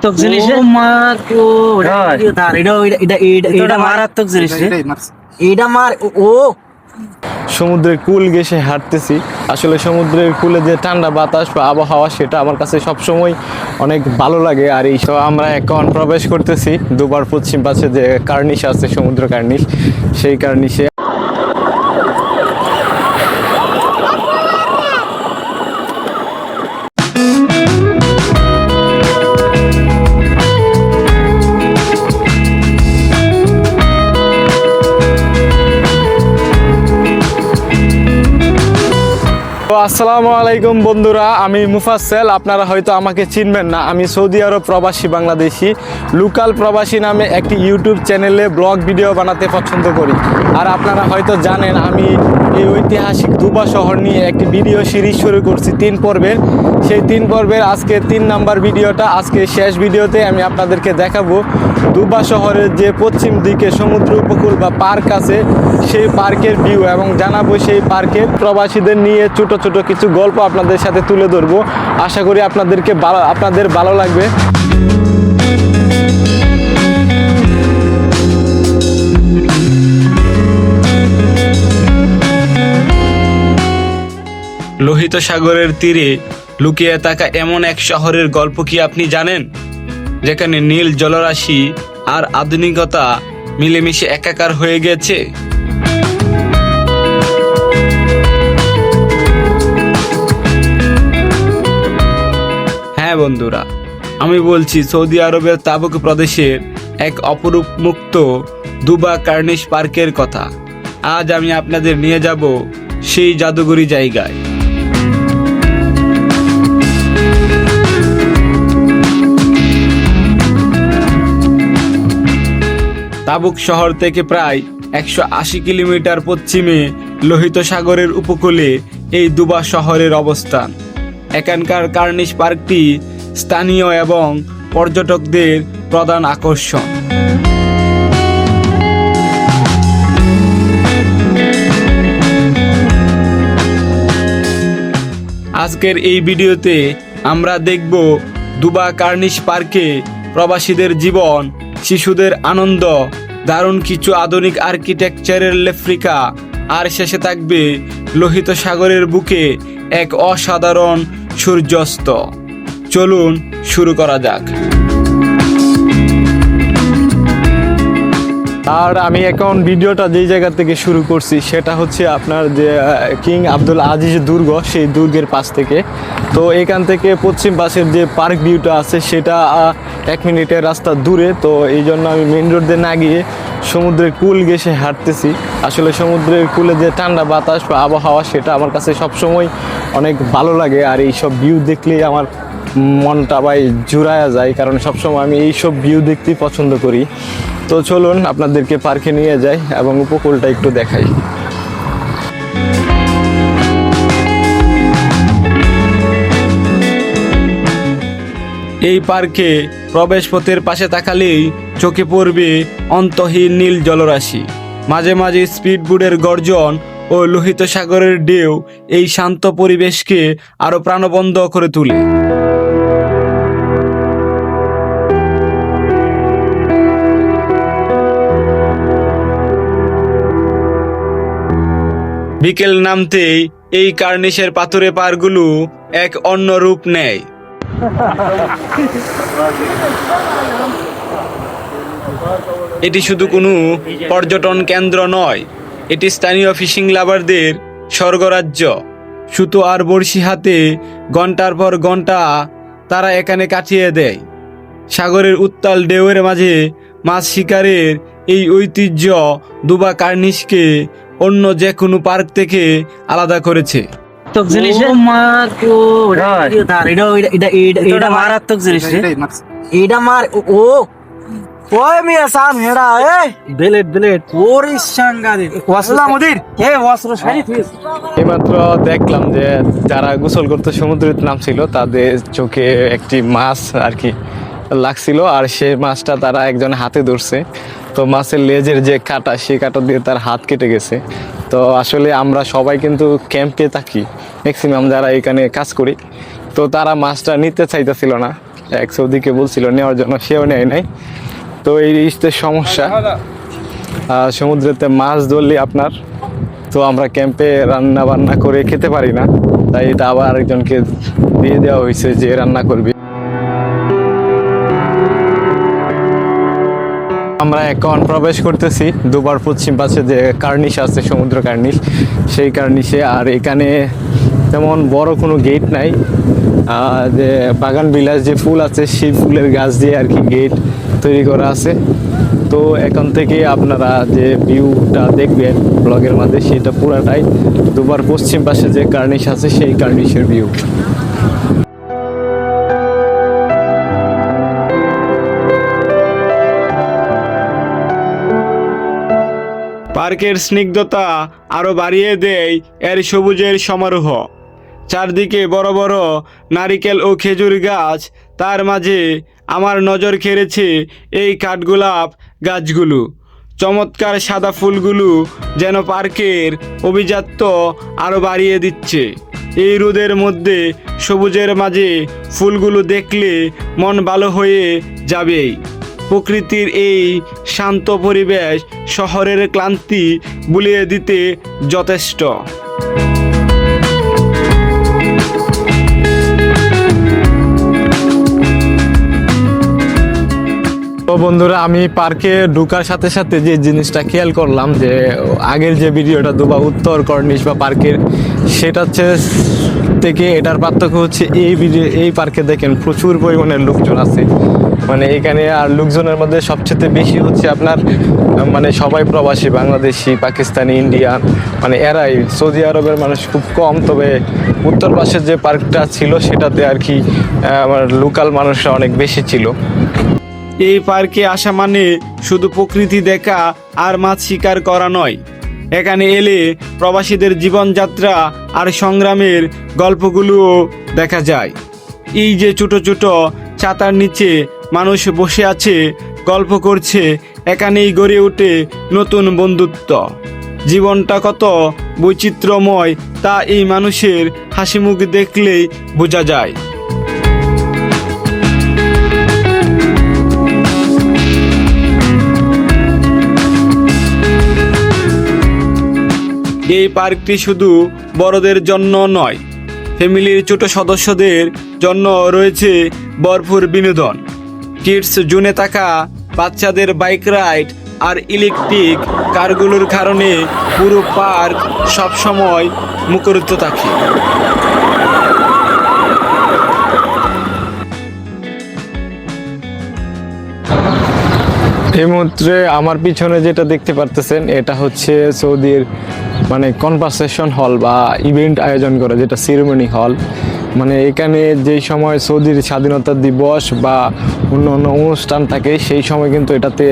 মারাত্মক জিনিস এটা মারাত্মক জিনিস এটা মার ও সমুদ্রের কূল ঘেঁষে হাঁটতেছি। আসলে সমুদ্রের কূলে যে ঠান্ডা বাতাস বা আবহাওয়া সেটা আমার কাছে সবসময় অনেক ভালো লাগে। আর এই সব আমরা এখন প্রবেশ করতেছি দুবার পশ্চিম পাশে যে কার্নিশ আছে, সমুদ্র কার্নিশ, সেই কার্নিশে। আসসালামু আলাইকুম বন্ধুরা, আমি মুফাসসেল। আপনারা হয়তো আমাকে চিনবেন না। আমি সৌদি আরব প্রবাসী বাংলাদেশি, লোকাল প্রবাসী নামে একটি ইউটিউব চ্যানেলে ব্লগ ভিডিও বানাতে পছন্দ করি। আর আপনারা হয়তো জানেন আমি এই ঐতিহাসিক দুবা শহর নিয়ে একটি ভিডিও সিরিজ শুরু করছি 3 পর্বের। সেই 3 পর্বের আজকে 3 নাম্বার ভিডিওটা, আজকে শেষ ভিডিওতে আমি আপনাদেরকে দেখাবো দুবা শহরের যে পশ্চিম দিকে সমুদ্র উপকূল বা পার্ক আছে সেই পার্কের ভিউ, এবং জানাবো সেই পার্কের প্রবাসীদের নিয়ে ছোট ছোট কিছু গল্প আপনাদের সাথে তুলে ধরবো। আশা করি আপনাদের ভালো লাগবে। লোহিত সাগরের তীরে লুকিয়ে থাকা এমন এক শহরের গল্প কি আপনি জানেন, যেখানে নীল জলরাশি আর আধুনিকতা মিলেমিশে একাকার হয়ে গেছে? হ্যাঁ বন্ধুরা, আমি বলছি সৌদি আরবের তাবুক প্রদেশের এক অপরূপ মুক্ত দুবা কার্নিশ পার্কের কথা। আজ আমি আপনাদের নিয়ে যাব সেই জাদুঘরি জায়গায়। তাবুক শহর থেকে প্রায় 180 কিলোমিটার পশ্চিমে লোহিত সাগরের উপকূলে এই দুবা শহরের অবস্থান। এখানকার কার্নিশ পার্কটি স্থানীয় এবং পর্যটকদের প্রধান আকর্ষণ। আজকের এই ভিডিওতে আমরা দেখব দুবা কার্নিশ পার্কে প্রবাসীদের জীবন, শিশুদের আনন্দ, দারুণ কিছু আধুনিক আর্কিটেকচারের লেফ্রিকা, আর শেষে থাকবে লোহিত সাগরের বুকে এক অসাধারণ সূর্যাস্ত। চলুন শুরু করা যাক। আর আমি এখন ভিডিওটা যেই জায়গা থেকে শুরু করছি সেটা হচ্ছে আপনার যে কিং আব্দুল আজিজ দুর্গ, সেই দুর্গের পাশ থেকে। তো এখান থেকে পশ্চিম পাশের যে পার্ক ভিউটা আছে সেটা 1 মিনিটের রাস্তা দূরে। তো এই জন্য আমি মেন রোড দিয়ে না গিয়ে সমুদ্রের কূল ঘেঁষে হাঁটতেছি। আসলে সমুদ্রের কূলে যে ঠান্ডা বাতাস বা আবহাওয়া সেটা আমার কাছে সবসময় অনেক ভালো লাগে। আর এইসব ভিউ দেখলেই আমার মনটা ভাই জুড়ায়া যায়, কারণ সবসময় আমি এইসব ভিউ দেখতেই পছন্দ করি। তো চলুন আপনাদেরকে পার্কে নিয়ে যাই এবং উপকূলটা একটু দেখাই। এই পার্কে প্রবেশ পথের পাশে তাকালেই চোখে পড়বে অন্তহীন নীল জলরাশি। মাঝে মাঝে স্পিডবোটের গর্জন ও লোহিত সাগরের ঢেউ এই শান্ত পরিবেশকে আরো প্রাণবন্ত করে তোলে। বিকেল নামতেই এই কার্নিশের পাথুরে পাড়গুলো এক অন্য রূপ নেয়। এটি শুধু কোনো পর্যটন কেন্দ্র নয়, এটি স্থানীয় ফিশিং লাভারদের স্বর্গরাজ্য। সুতো আর বড়শি হাতে ঘন্টার পর ঘন্টা তারা এখানে কাটিয়ে দেয়। সাগরের উত্তাল ঢেউয়ের মাঝে মাছ শিকারের এই ঐতিহ্য দুবা কার্নিশকে অন্য যে কোনো পার্ক থেকে আলাদা করেছে। মারাত্মক জিনিস এটা মার ও ওই মিয়া সাম হেডা এ বেলেট বেলেট ওরে সাংগারে ওয়াসলা মুদির হে ওয়াসরা শরীফ। এইমাত্র দেখলাম যে যারা গোসল করতে সমুদ্রে নামছিল তাদের চোখে একটি মাছ আর কি লাগছিল, আর সেই মাছটা তারা একজন হাতে ধরছে। তো মাছের লেজের যে কাঁটা, সেই কাঁটা দিয়ে তার হাত কেটে গেছে। তো আসলে আমরা সবাই কিন্তু ক্যাম্পে থাকি, ম্যাক্সিমাম যারা এখানে কাজ করি, তো তারা মাছটা নিতে চাইতেছিল না, এক সৌদিকে বলছিল নেওয়ার জন্য, সেও নেয় নাই। তো এই ইস্তের সমস্যা, সমুদ্রেতে মাছ ধরলে আপনার, তো আমরা ক্যাম্পে রান্না বান্না করে খেতে পারি না, তাই এটা আবার আরেকজনকে দিয়ে দেওয়া হয়েছে যে রান্না করবে। আমরা এখন প্রবেশ করতেছি দুবার পশ্চিম পাশে যে কার্নিশ আছে, সমুদ্র কার্নিশ, সেই কার্নিশে। আর এখানে তেমন বড় কোনো গেট নাই, যে বাগান বিলাস যে ফুল আছে সেই ফুলের গাছ দিয়ে আর কি গেট তৈরি করা আছে। তো এখান থেকে আপনারা যে ভিউটা দেখবেন ব্লগের মধ্যে, সেটা পুরাটাই দুবার পশ্চিম পাশে যে কার্নিশ আছে সেই কার্নিশের ভিউ। পার্কের স্নিগ্ধতা আরো বাড়িয়ে দেয় এর সবুজের সমারোহ। চারদিকে বড় বড় নারিকেল ও খেজুর গাছ, তার মাঝে আমার নজর কেড়েছে এই কাঠগোলাপ গাছগুলো। চমৎকার সাদা ফুলগুলো যেন পার্কের অভিজাত্য আরো বাড়িয়ে দিচ্ছে। এই রোদের মধ্যে সবুজের মাঝে ফুলগুলো দেখলে মন ভালো হয়ে যাবেই। প্রকৃতির এই শান্ত পরিবেশ শহরের ক্লান্তি ভুলিয়ে দিতে যথেষ্ট। তো বন্ধুরা, আমি পার্কে ঢোকার সাথে সাথে যে জিনিসটা খেয়াল করলাম, যে আগের যে ভিডিওটা দুবা উত্তর কর্নিশ বা পার্কের, সেটা হচ্ছে থেকে এটার পার্থক্য হচ্ছে এই পার্কে দেখেন প্রচুর পরিমাণের লোকজন আছে। মানে এখানে আর লোকজনের মধ্যে সবচেয়ে বেশি হচ্ছে আপনার মানে সবাই প্রবাসী, বাংলাদেশি, পাকিস্তানি, ইন্ডিয়ান, মানে এরাই। সৌদি আরবের মানুষ খুব কম। তবে উত্তর পাশের যে পার্কটা ছিল সেটাতে আর কি আমার লোকাল মানুষরা অনেক বেশি ছিল। এই পার্কে আসা মানে শুধু প্রকৃতি দেখা আর মাছ শিকার করা নয়। এখানে এলে প্রবাসীদের জীবনযাত্রা আর সংগ্রামের গল্পগুলোও দেখা যায়। এই যে ছোট ছোট ছাতার নিচে মানুষ বসে আছে, গল্প করছে, এখানেই গড়ে ওঠে নতুন বন্ধুত্ব। জীবনটা কত বৈচিত্র্যময় তা এই মানুষের হাসি মুখ দেখলেই বোঝা যায়। এই পার্কটি শুধু বড়দের জন্য নয়, ফ্যামিলির ছোট সদস্যদের জন্য রয়েছে ভরপুর বিনোদন। কিডস জোনে থাকা বাচ্চাদের বাইক রাইড আর ইলেকট্রিক কারগুলোর কারণে পুরো পার্ক সবসময় মুখরিত থাকে। এই মুহূর্তে আমার পিছনে যেটা দেখতে পারতেছেন, এটা হচ্ছে সৌদির মানে কনভারসেশন হল বা ইভেন্ট আয়োজন করে, যেটা সেরেমনি হল। মানে এখানে যেই সময় সৌদির স্বাধীনতা দিবস বা অন্য অন্য অনুষ্ঠান থাকে, সেই সময় কিন্তু এটাতে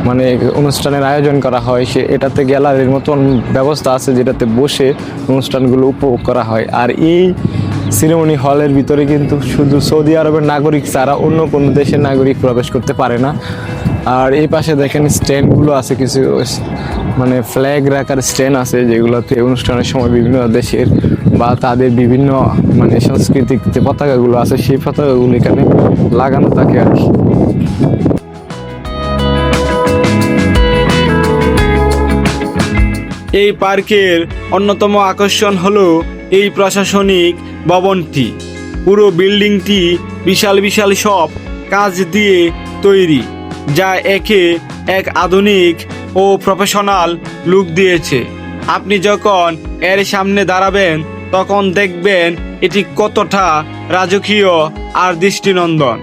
মানে অনুষ্ঠানের আয়োজন করা হয়। এটাতে গ্যালারির মতন ব্যবস্থা আছে, যেটাতে বসে অনুষ্ঠানগুলো উপভোগ করা হয়। আর এই সেরেমনি হলের ভিতরে কিন্তু শুধু সৌদি আরবের নাগরিক ছাড়া অন্য কোনো দেশের নাগরিক প্রবেশ করতে পারে না। আর এই পাশে দেখেন স্ট্যান্ডগুলো আছে, কিছু মানে ফ্ল্যাগ রাখার স্ট্যান্ড আছে, যেগুলোতে অনুষ্ঠানের সময় বিভিন্ন দেশের বা তাদের বিভিন্ন মানে সাংস্কৃতিক যে পতাকাগুলো আছে, সেই পতাকাগুলো এখানে লাগানো থাকে আর কি। এই পার্কের অন্যতম আকর্ষণ হলো এই প্রশাসনিক ভবনটি। পুরো বিল্ডিংটি বিশাল বিশাল সব কাজ দিয়ে তৈরি, যা একে এক আধুনিক ও প্রফেশনাল লুক দিয়েছে। আপনি যখন এর সামনে দাঁড়াবেন তখন দেখবেন এটি কতটা রাজকীয় আর দৃষ্টিনন্দন।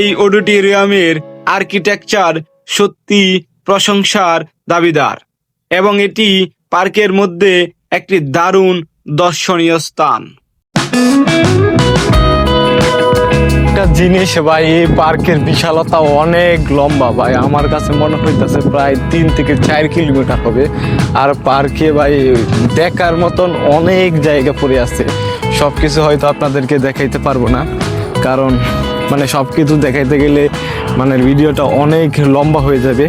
এই অডিটোরিয়ামের আর্কিটেকচার সত্যি প্রশংসার দাবিদার, এবং এটি পার্কের মধ্যে একটি দারুণ দর্শনীয় স্থান। একটা জিনিস ভাই, এই পার্কের বিশালতা অনেক লম্বা ভাই। আমার কাছে মনে হইতেছে প্রায় 3 থেকে 4 কিলোমিটার হবে। আর পার্কে ভাই দেখার মতন অনেক জায়গা পড়ে আছে। সব কিছু হয়তো আপনাদেরকে দেখাইতে পারবো না, কারণ মানে সব কিছু দেখাইতে গেলে মানে ভিডিওটা অনেক লম্বা হয়ে যাবে।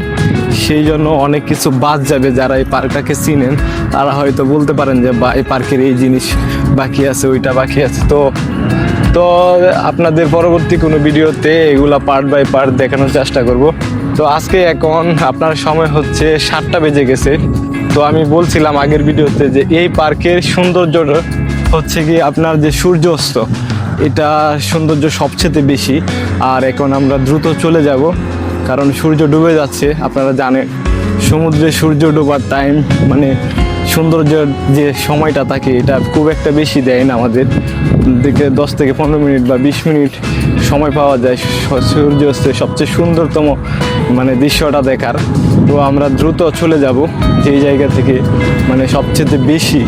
সেই জন্য অনেক কিছু বাদ যাবে। যারা এই পার্কটাকে চিনেন তারা হয়তো বলতে পারেন যে বা এই পার্কের এই জিনিস বাকি আছে, ওইটা বাকি আছে। তো তো আপনাদের পরবর্তী কোনো ভিডিওতে এগুলা পার্ট বাই পার্ট দেখানোর চেষ্টা করব। তো আজকে এখন আপনার সময় হচ্ছে 7টা বেজে গেছে। তো আমি বলছিলাম আগের ভিডিওতে যে এই পার্কের সৌন্দর্য হচ্ছে কি আপনার যে সূর্যাস্ত, এটা সৌন্দর্য সবচেয়ে বেশি। আর এখন আমরা দ্রুত চলে যাব, কারণ সূর্য ডুবে যাচ্ছে। আপনারা জানেন সমুদ্রে সূর্য ডোবার টাইম মানে সৌন্দর্যের যে সময়টা থাকে এটা খুব একটা বেশি দেয় না আমাদের দিকে। 10 থেকে 15 মিনিট বা 20 মিনিট সময় পাওয়া যায় সূর্যাস্তের সবচেয়ে সুন্দরতম মানে দৃশ্যটা দেখার। তো আমরা দ্রুত চলে যাব যেই জায়গা থেকে মানে সবচেয়ে বেশি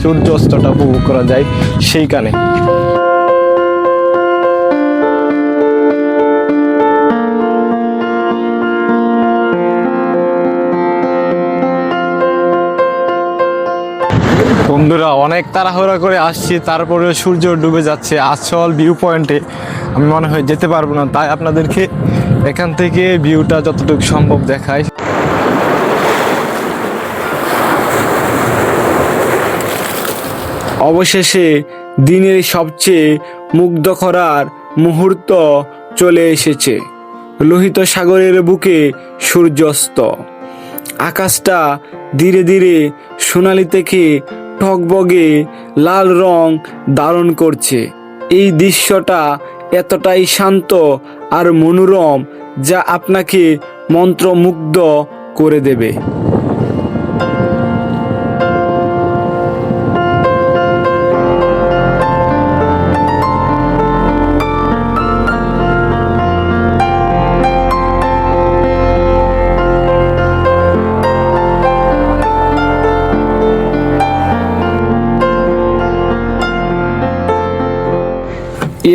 সূর্যাস্তটা উপভোগ করা যায় সেইখানে। বন্ধুরা অনেক তাড়াহুড়া করে আসছি, তারপরে সূর্য ডুবে যাচ্ছে। আসল ভিউ পয়েন্টে আমি মনে হয় যেতে পারবো না, তাই আপনাদেরকে এখান থেকে ভিউটা যতটুকু সম্ভব দেখাই। অবশেষে দিনের সবচেয়ে মুগ্ধ করার মুহূর্ত চলে এসেছে। লোহিত সাগরের বুকে সূর্যাস্ত, আকাশটা ধীরে ধীরে সোনালি থেকে টকবগে লাল রং ধারণ করছে। এই দৃশ্যটা এতটাই শান্ত আর মনোরম যা আপনাকে মন্ত্রমুগ্ধ করে দেবে।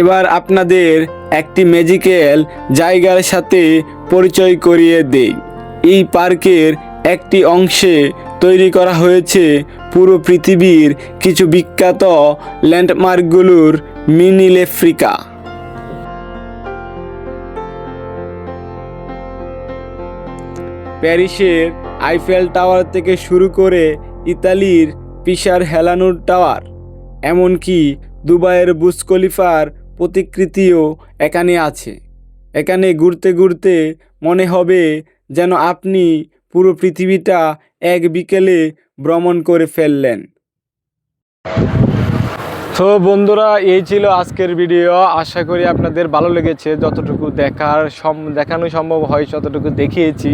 এবার আপনাদের একটি ম্যাজিক্যাল জায়গার সাথে পরিচয় করিয়ে দেই। এই পার্কের একটি অংশে তৈরি করা হয়েছে পুরো পৃথিবীর কিছু বিখ্যাত ল্যান্ডমার্কগুলোর মিনি রেপ্লিকা। প্যারিসের আইফেল টাওয়ার থেকে শুরু করে ইতালির পিসার হেলানোর টাওয়ার, এমনকি দুবাইয়ের বুর্জ খলিফার প্রতিকৃতিও এখানে আছে। এখানে ঘুরতে ঘুরতে মনে হবে যেন আপনি পুরো পৃথিবীটা এক বিকেলে ভ্রমণ করে ফেললেন। তো বন্ধুরা এই ছিল আজকের ভিডিও। আশা করি আপনাদের ভালো লেগেছে। যতটুকু দেখানো সম্ভব হয় ততটুকু দেখিয়েছি।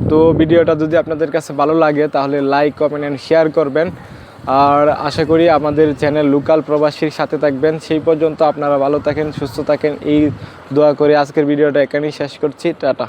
তো ভিডিওটা যদি আপনাদের কাছে ভালো লাগে তাহলে লাইক, কমেন্ট অ্যান্ড শেয়ার করবেন। আর আশা করি আমাদের চ্যানেল লোকাল প্রবাসীর সাথে থাকবেন। সেই পর্যন্ত আপনারা ভালো থাকেন, সুস্থ থাকেন এই দোয়া করে আজকের ভিডিওটা এখানেই শেষ করছি। টাটা।